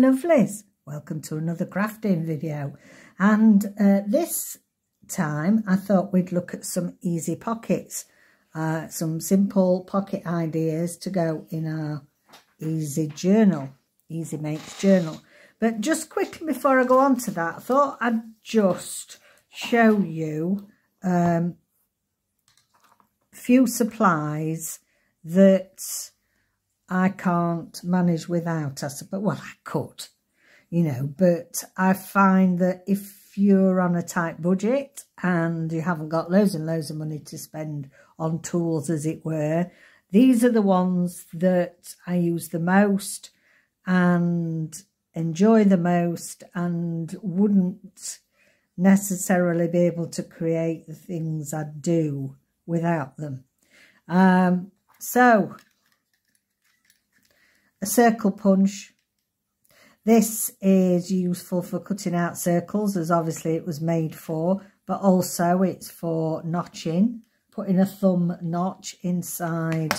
lovelies, welcome to another crafting video, and this time I thought we'd look at some easy pockets, some simple pocket ideas to go in our easy makes journal. But just quickly before I go on to that, I thought I'd just show you a few supplies that I can't manage without. But well, I could, you know, but I find that if you're on a tight budget and you haven't got loads and loads of money to spend on tools, as it were, these are the ones that I use the most and enjoy the most, and wouldn't necessarily be able to create the things I do without them. So a circle punch. This is useful for cutting out circles, as obviously it was made for, but also it's for notching, putting a thumb notch inside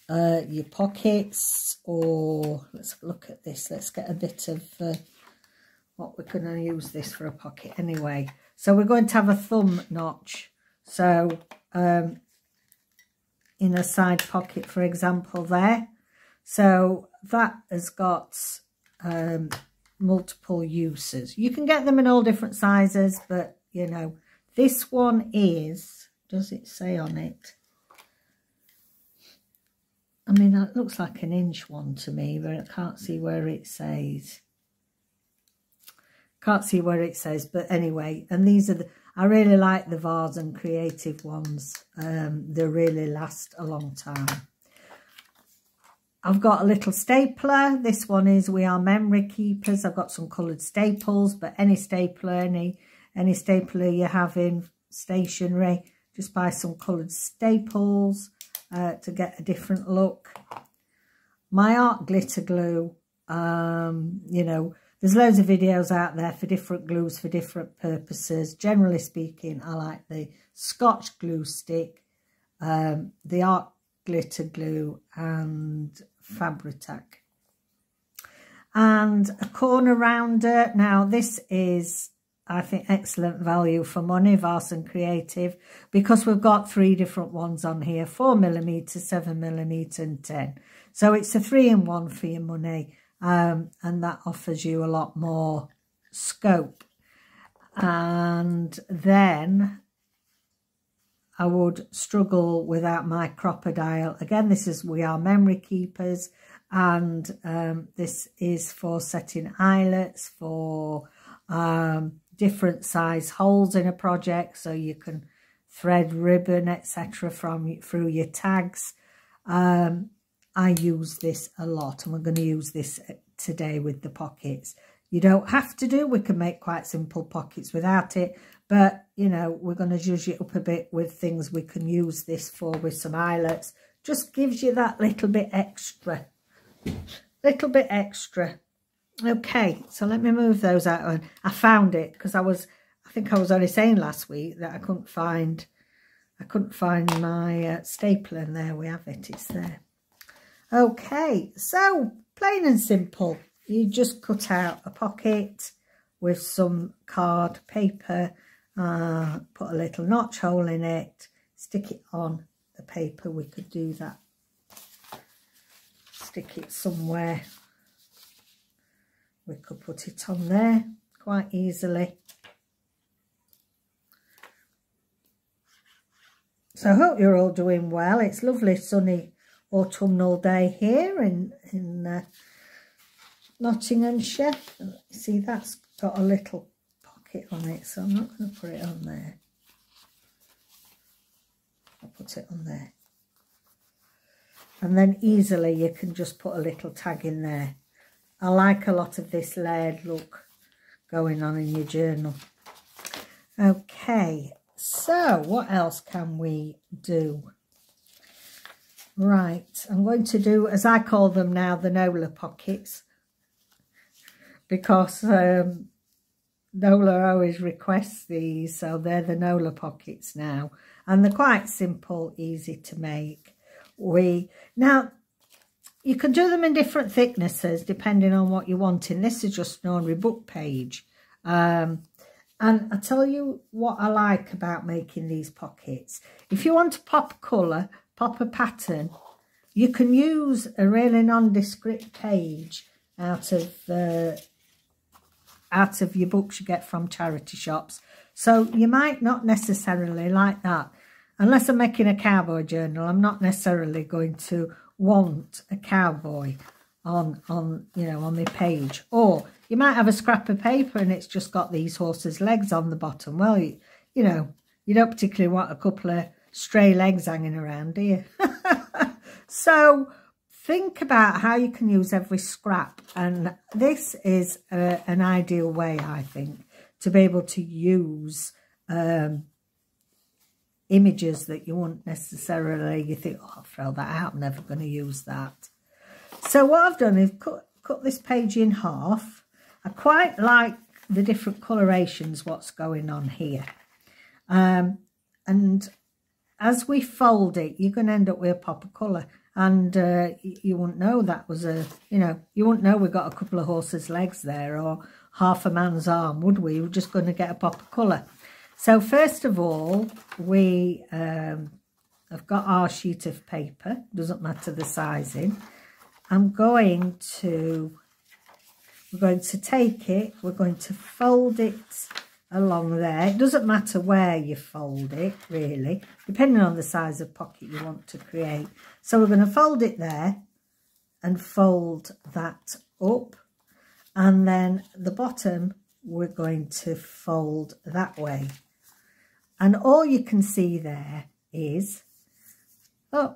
your pockets. Or let's look at this, let's get a bit of what we're going to use this for a pocket anyway. So we're going to have a thumb notch, so in a side pocket, for example, there. So that has got multiple uses. You can get them in all different sizes, but you know, this one is, does it say on it? I mean, that looks like an inch one to me, but I can't see where it says. Can't see where it says, but anyway, and these are the, I really like the Vase and Creative ones. They really last a long time. I've got a little stapler. This one is We Are Memory Keepers. I've got some coloured staples, but any stapler, any stapler you have in stationery, just buy some coloured staples to get a different look. My art glitter glue, you know, there's loads of videos out there for different glues for different purposes. Generally speaking, I like the Scotch glue stick, the art glitter glue, and Fabri-Tac. And a corner rounder. Now this is, I think, excellent value for money, Vase and Creative, because we've got 3 different ones on here, 4mm, 7mm and 10. So it's a 3-in-1 for your money, and that offers you a lot more scope. And then I would struggle without my crocodile. Again, this is We Are Memory Keepers, and this is for setting eyelets, for different size holes in a project, so you can thread ribbon, etc. through your tags. I use this a lot, and we're going to use this today with the pockets. You don't have to do, we can make quite simple pockets without it, but you know, we're going to zhuzh it up a bit with things we can use this for, with some eyelets. Just gives you that little bit extra. Okay, so let me move those out. I found it because I think I was only saying last week that I couldn't find my stapler, and there we have it, it's there. Okay, so plain and simple, you just cut out a pocket with some card paper, put a little notch hole in it, stick it on the paper. We could do that, stick it somewhere. We could put it on there quite easily. So I hope you're all doing well. It's lovely sunny autumnal day here in Nottinghamshire. See, that's got a little pocket on it, so I'm not going to put it on there. I'll put it on there. And then easily you can just put a little tag in there. I like a lot of this layered look going on in your journal. Okay, so what else can we do? Right, I'm going to do, as I call them now, the Nola pockets, because Nola always requests these, so they're the Nola pockets now, and they're quite simple, easy to make. Now you can do them in different thicknesses depending on what you're wanting. This is just an ordinary book page. And I tell you what I like about making these pockets. If you want to pop a colour, pop a pattern, you can use a really nondescript page out of your books you get from charity shops. So you might not necessarily like that. Unless I'm making a cowboy journal, I'm not necessarily going to want a cowboy on my page. Or you might have a scrap of paper and it's just got these horses' legs on the bottom. Well, you don't particularly want a couple of stray legs hanging around, do you? So think about how you can use every scrap. And this is an ideal way, I think, to be able to use images that you wouldn't necessarily, you think, oh, I'll throw that out, I'm never going to use that. So what I've done is cut this page in half. I quite like the different colorations, what's going on here. And as we fold it, you're going to end up with a pop of colour. And you wouldn't know that was you wouldn't know we got a couple of horses' legs there or half a man's arm, would we? We're just going to get a pop of colour. So first of all, we have got our sheet of paper. Doesn't matter the sizing. We're going to take it, we're going to fold it along there. It doesn't matter where you fold it, really, depending on the size of pocket you want to create. So we're going to fold it there and fold that up. And then the bottom, we're going to fold that way. And all you can see there is, oh,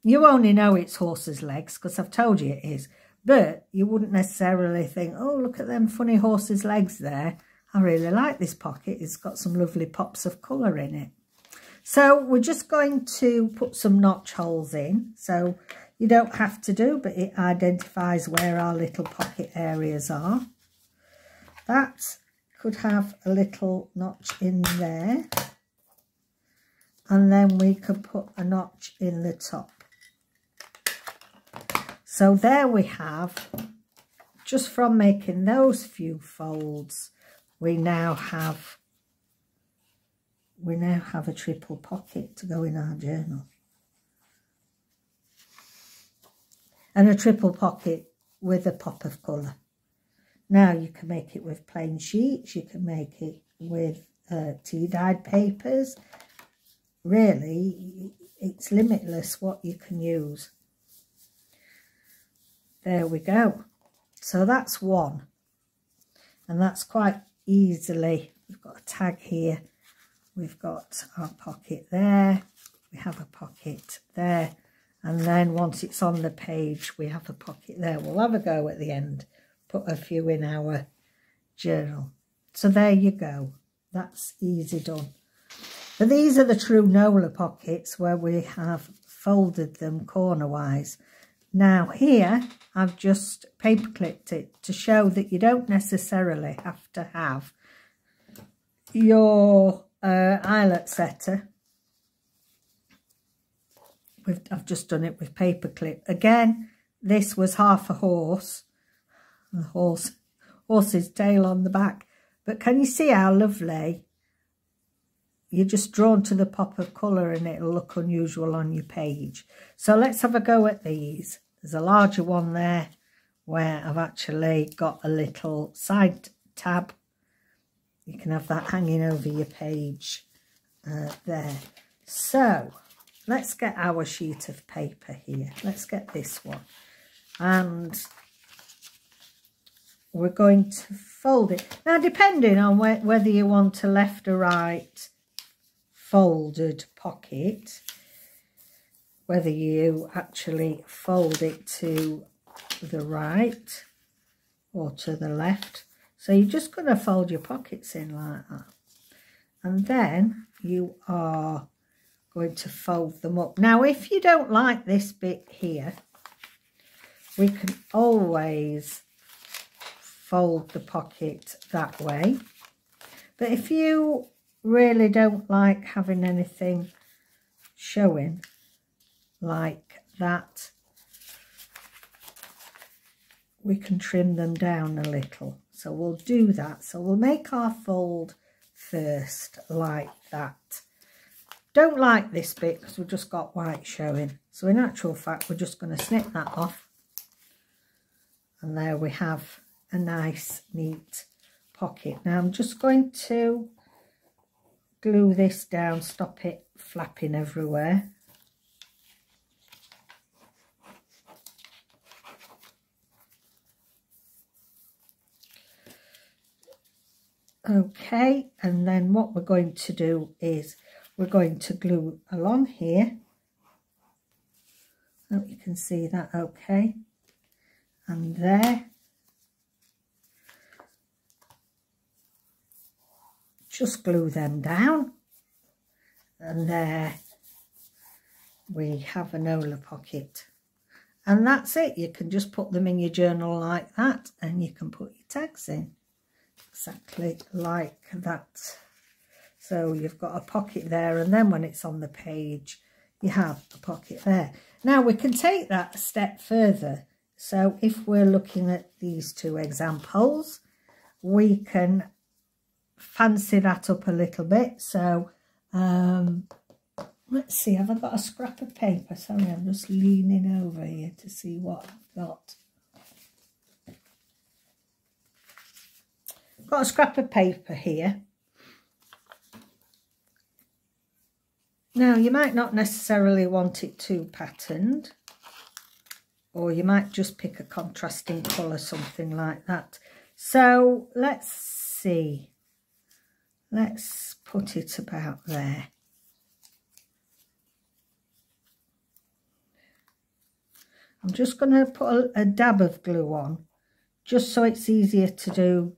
you only know it's horse's legs because I've told you it is. But you wouldn't necessarily think, oh, look at them funny horse's legs there. I really like this pocket. It's got some lovely pops of colour in it. So we're just going to put some notch holes in. So you don't have to do, but it identifies where our little pocket areas are. That could have a little notch in there. And then we could put a notch in the top. So there we have, just from making those few folds, we now have a triple pocket to go in our journal. And a triple pocket with a pop of colour. Now you can make it with plain sheets, you can make it with tea-dyed papers. Really, it's limitless what you can use. There we go. So that's one. And that's quite easily, we've got a tag here. We've got our pocket there. We have a pocket there. And then once it's on the page, we have a pocket there. We'll have a go at the end. Put a few in our journal. So there you go. That's easy done. But these are the true Nola pockets where we have folded them cornerwise. Now here, I've just paper clipped it to show that you don't necessarily have to have your eyelet setter. I've just done it with paper clip. Again, this was half a horse. The horse's tail on the back. But can you see how lovely? You're just drawn to the pop of colour and it'll look unusual on your page. So let's have a go at these. There's a larger one there where I've actually got a little side tab. You can have that hanging over your page there. So let's get our sheet of paper here. Let's get this one. And we're going to fold it. Now, depending on whether you want a left or right folded pocket, whether you actually fold it to the right or to the left. So you're just going to fold your pockets in like that. And then you are going to fold them up. Now, if you don't like this bit here, we can always fold the pocket that way. But if you really don't like having anything showing like that, we can trim them down a little. So we'll do that. So we'll make our fold first like that. Don't like this bit because we've just got white showing. So in actual fact, we're just going to snip that off. And there we have a nice, neat pocket. Now I'm just going to glue this down, stop it flapping everywhere. Okay, and then what we're going to do is we're going to glue along here. I hope you can see that okay. And there. Just glue them down. And there we have a Nola pocket. And that's it. You can just put them in your journal like that and you can put your tags in. Exactly like that. So you've got a pocket there, and then when it's on the page you have a pocket there. Now we can take that a step further. So if we're looking at these two examples, we can fancy that up a little bit. So let's see, have I got a scrap of paper? Sorry, I'm just leaning over here to see what I've got. Got a scrap of paper here. Now you might not necessarily want it too patterned, or you might just pick a contrasting colour, something like that. So let's see, let's put it about there. I'm just going to put a dab of glue on, just so it's easier to do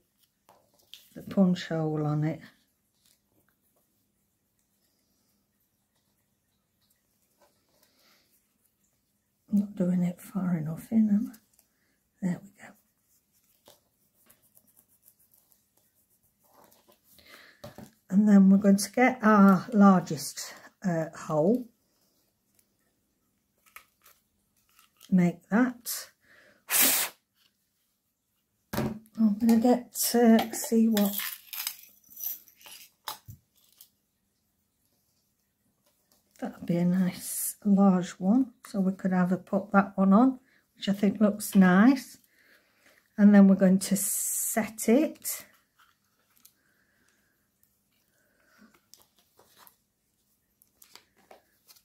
the punch hole on it. I'm not doing it far enough in, am I? There we go. And then we're going to get our largest hole. Make that. I'm going to get see what that would be, a nice large one, so we could have put that one on, which I think looks nice. And then we're going to set it.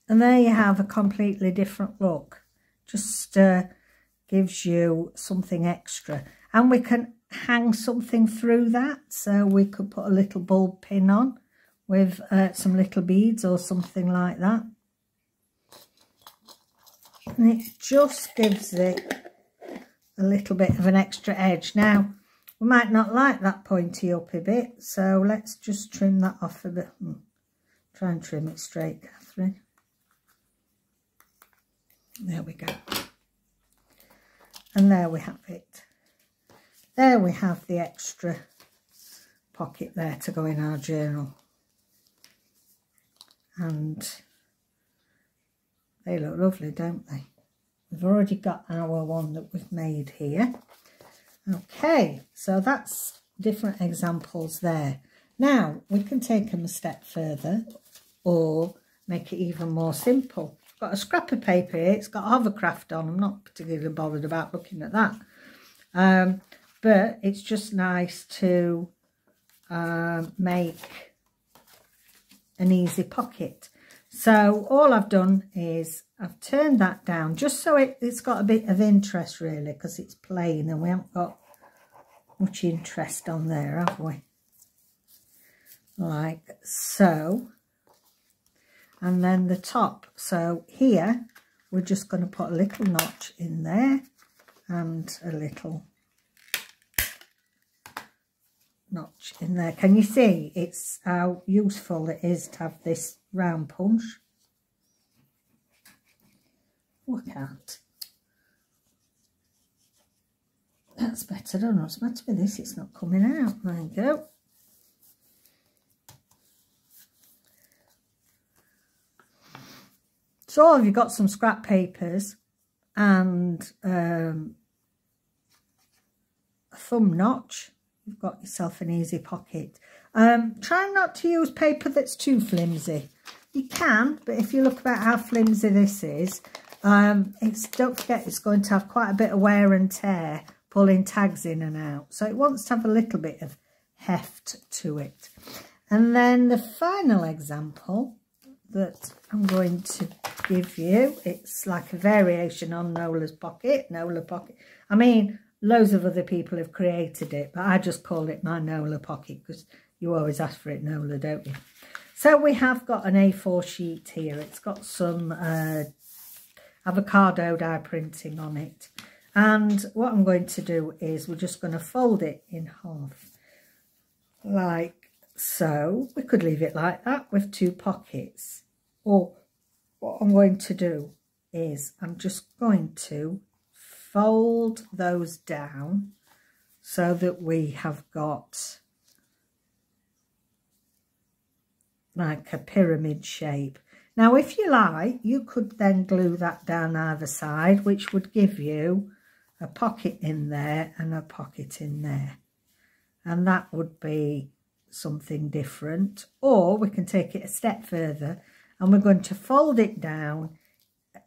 And there you have a completely different look. Just gives you something extra. And we can hang something through that, so we could put a little bulb pin on with some little beads or something like that. And it just gives it a little bit of an extra edge. Now, we might not like that pointy up a bit, so let's just trim that off a bit. Try and trim it straight, Catherine. There we go. And there we have it. There we have the extra pocket there to go in our journal. And they look lovely, don't they? We've already got our one that we've made here. Okay, so that's different examples there. Now, we can take them a step further or make it even more simple. I've got a scrap of paper here. It's got hovercraft on. I'm not particularly bothered about looking at that. But it's just nice to make an easy pocket. So all I've done is I've turned that down just so it's got a bit of interest, really, because it's plain and we haven't got much interest on there, have we? Like so. And then the top. So here we're just going to put a little notch in there and a little notch in there. Can you see it's how useful it is to have this round punch? Look at that's better. I don't know what's the matter with this, it's not coming out. There you go. So if you've got some scrap papers and thumb notch, you've got yourself an easy pocket. Try not to use paper that's too flimsy. You can, but if you look about how flimsy this is, don't forget it's going to have quite a bit of wear and tear, pulling tags in and out. So it wants to have a little bit of heft to it. And then the final example that I'm going to give you, it's like a variation on Nola's pocket, Nola pocket. I mean, loads of other people have created it, but I just call it my Nola pocket because you always ask for it, Nola, don't you? So we have got an A4 sheet here. It's got some avocado dye printing on it. And what I'm going to do is we're just going to fold it in half, like so. We could leave it like that with two pockets. Or what I'm going to do is I'm just going to fold those down so that we have got like a pyramid shape. Now, if you like, you could then glue that down either side, which would give you a pocket in there and a pocket in there. And that would be something different. Or we can take it a step further and we're going to fold it down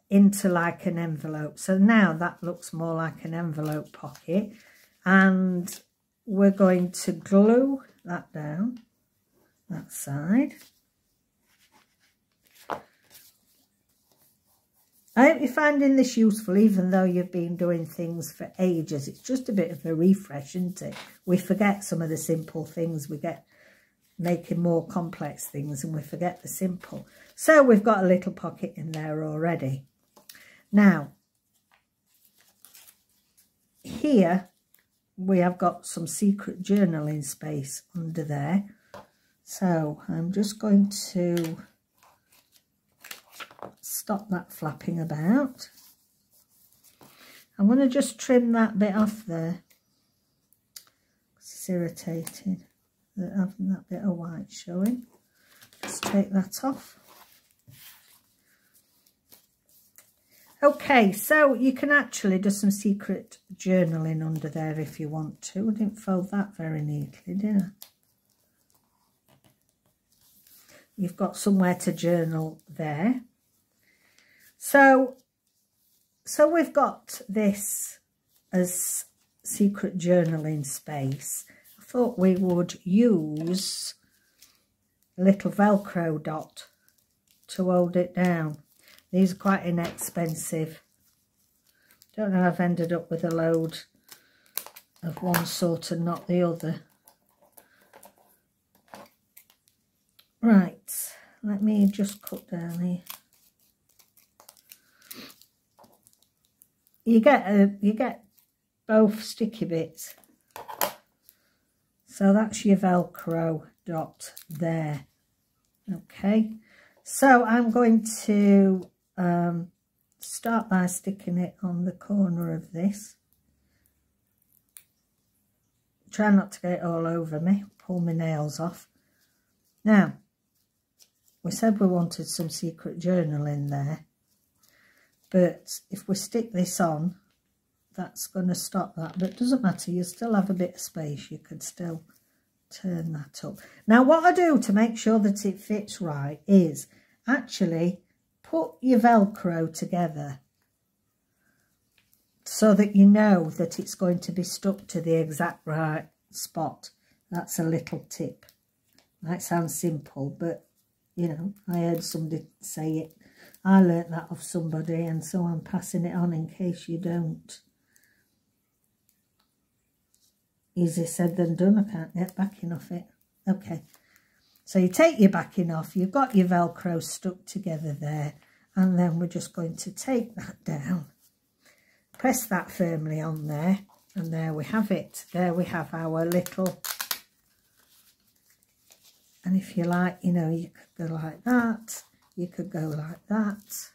into like an envelope. So now that looks more like an envelope pocket. And we're going to glue that down, that side. I hope you're finding this useful, even though you've been doing things for ages. It's just a bit of a refresh, isn't it? We forget some of the simple things. We get making more complex things and we forget the simple. So we've got a little pocket in there already. Now, here we have got some secret journaling space under there. So I'm just going to stop that flapping about. I'm going to just trim that bit off there. It's irritating that having that bit of white showing. Just take that off. Okay, so you can actually do some secret journaling under there if you want to. I didn't fold that very neatly, did I? You've got somewhere to journal there. So we've got this as secret journaling space. I thought we would use a little Velcro dot to hold it down. These are quite inexpensive. Don't know, I've ended up with a load of one sort and not the other. Right, let me just cut down here. You get both sticky bits. So that's your Velcro dot there. Okay, so I'm going to start by sticking it on the corner of this. Try not to get it all over me. Pull my nails off. Now, we said we wanted some secret journal in there. But if we stick this on, that's going to stop that. But it doesn't matter, you still have a bit of space. You could still turn that up. Now, what I do to make sure that it fits right is actually put your Velcro together so that you know that it's going to be stuck to the exact right spot. That's a little tip. Might sound simple, but, you know, I heard somebody say it. I learnt that off somebody, and so I'm passing it on in case you don't. Easier said than done. I can't get backing off it. Okay. So you take your backing off. You've got your Velcro stuck together there. And then we're just going to take that down. Press that firmly on there. And there we have it. There we have our little... And if you like, you know, you could go like that. You could go like that,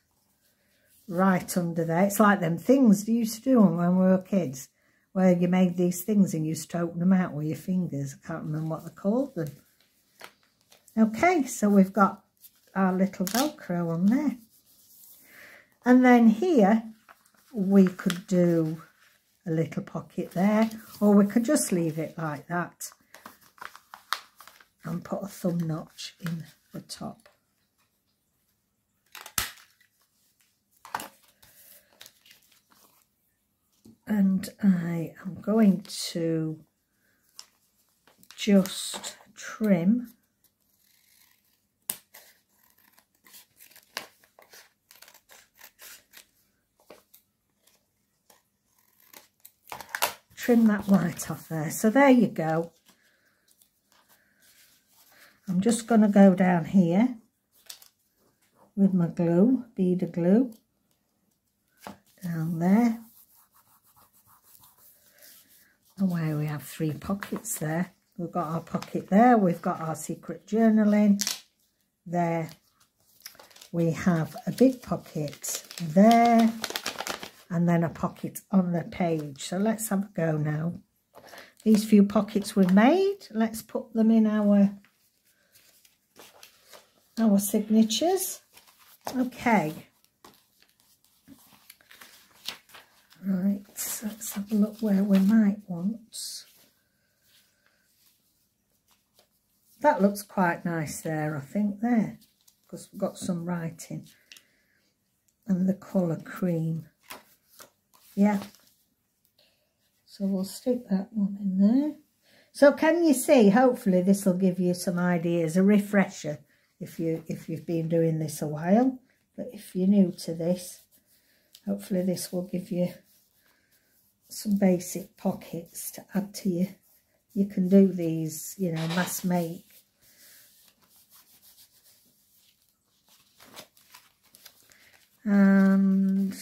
right under there. It's like them things you used to do when we were kids, where you made these things and you used to open them out with your fingers. I can't remember what they called them. Okay, so we've got our little Velcro on there. And then here we could do a little pocket there, or we could just leave it like that and put a thumb notch in the top. And I am going to just trim that white off there. So there you go. I'm just going to go down here with my glue, bead of glue, down there. And where we have 3 pockets there. We've got our pocket there, we've got our secret journaling there. We have a big pocket there, and then a pocket on the page. So let's have a go now. These few pockets we've made, let's put them in our signatures. Okay. Right, let's have a look where we might want. That looks quite nice there, I think, there, because we've got some writing and the colour cream. Yeah, so we'll stick that one in there. So can you see, hopefully this will give you some ideas, a refresher if you've been doing this a while. But if you're new to this, hopefully this will give you some basic pockets to add to you. You can do these, you know, mass make. And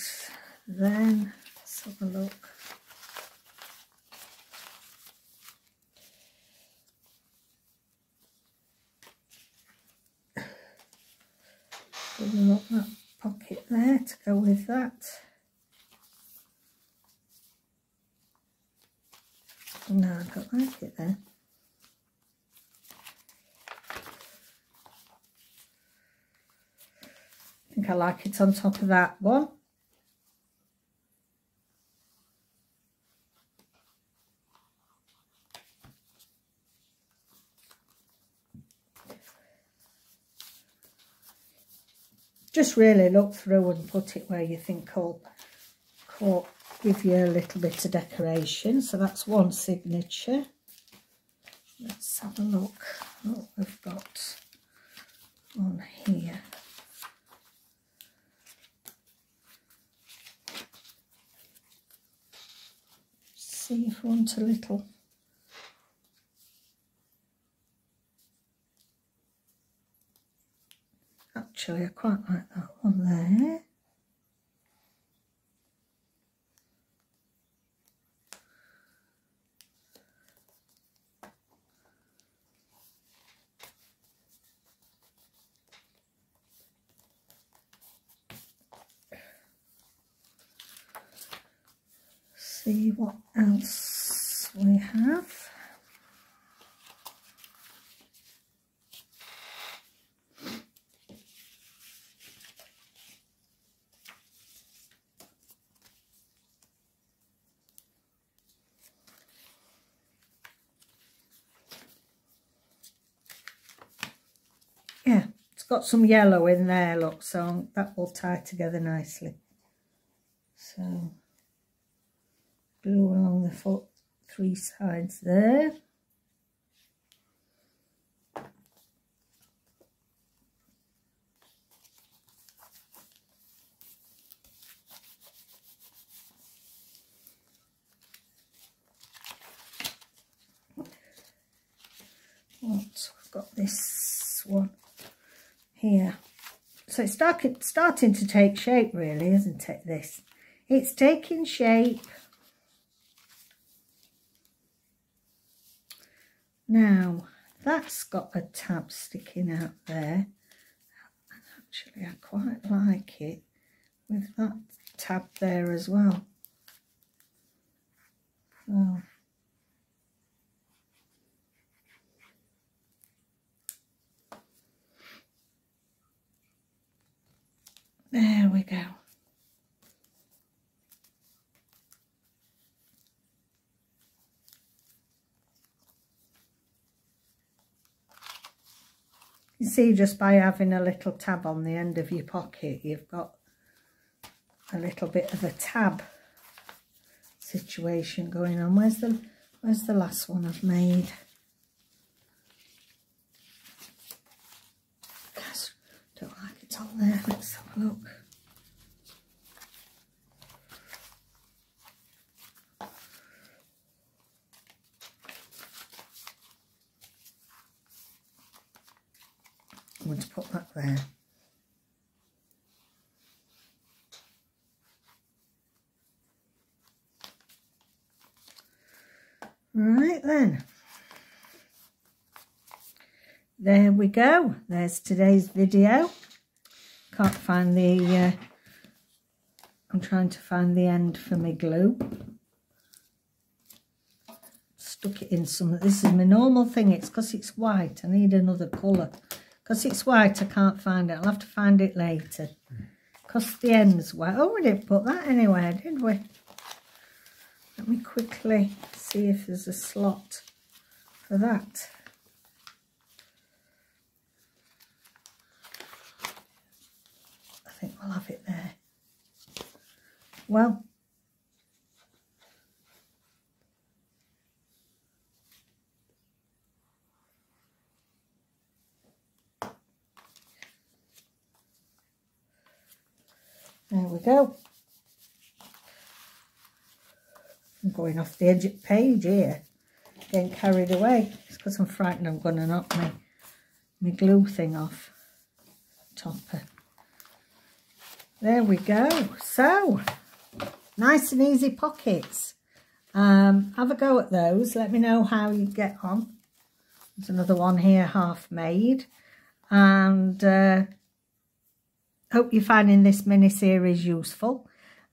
then let's have a look. Filling up that pocket there to go with that. No, I don't like it there. I think I like it on top of that one. Just really look through and put it where you think will give you a little bit of decoration. So that's one signature. Let's have a look what we've got on here. See if we want a little. Actually, I quite like that one there. See what else we have. Yeah, it's got some yellow in there, look, so that will tie together nicely. So glue along the 3 sides there. We've got this one here. So it's starting to take shape, really, isn't it, this? It's taking shape. Now, that's got a tab sticking out there. Actually, I quite like it with that tab there as well. So, there we go. You see, just by having a little tab on the end of your pocket, you've got a little bit of a tab situation going on. Where's the last one I've made? Gosh, don't like it's on there. Let's have a look. I'm going to put that there. Right then, there we go. There's today's video. Can't find the, I'm trying to find the end for my glue. Stuck it in some, this is my normal thing, it's because it's white. I need another colour. Because it's white, I can't find it. I'll have to find it later. Because the end's white. Oh, we didn't put that anywhere, did we? Let me quickly see if there's a slot for that. I think we'll have it there. Well, there we go. I'm going off the edge of the page here, getting carried away. It's because I'm frightened I'm going to knock my glue thing off. Topper. There we go. So, nice and easy pockets. Have a go at those. Let me know how you get on. There's another one here, half made. And hope you're finding this mini series useful.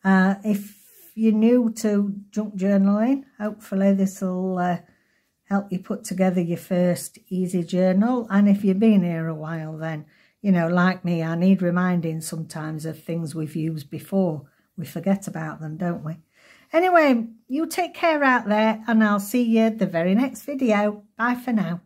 If you're new to junk journaling, hopefully this will help you put together your first easy journal. And if you've been here a while, then, you know, like me, I need reminding sometimes of things we've used before. We forget about them, don't we? Anyway, you take care out there, and I'll see you at the very next video. Bye for now.